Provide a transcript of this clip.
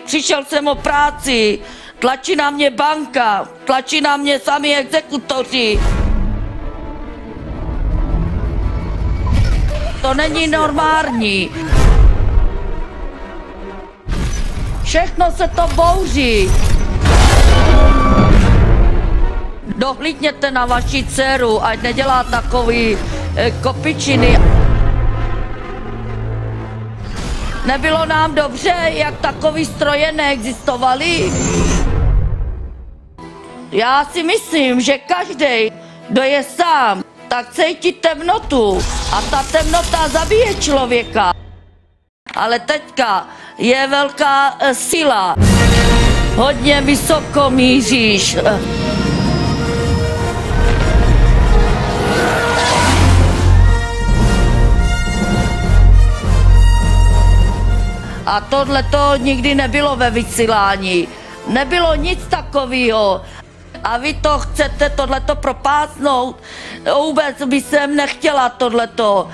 Přišel jsem o práci, tlačí na mě banka, tlačí na mě sami exekutoři. To není normální. Všechno se to bouří. Dohlídněte na vaši dceru, ať nedělá takový kopičiny. Nebylo nám dobře, jak takový stroje neexistovaly? Já si myslím, že každý, kdo je sám, tak cítí temnotu a ta temnota zabije člověka. Ale teďka je velká síla. Hodně vysoko míříš. A tohleto nikdy nebylo ve vysílání. Nebylo nic takového. A vy to chcete tohleto propásnout? Vůbec by jsem nechtěla tohleto.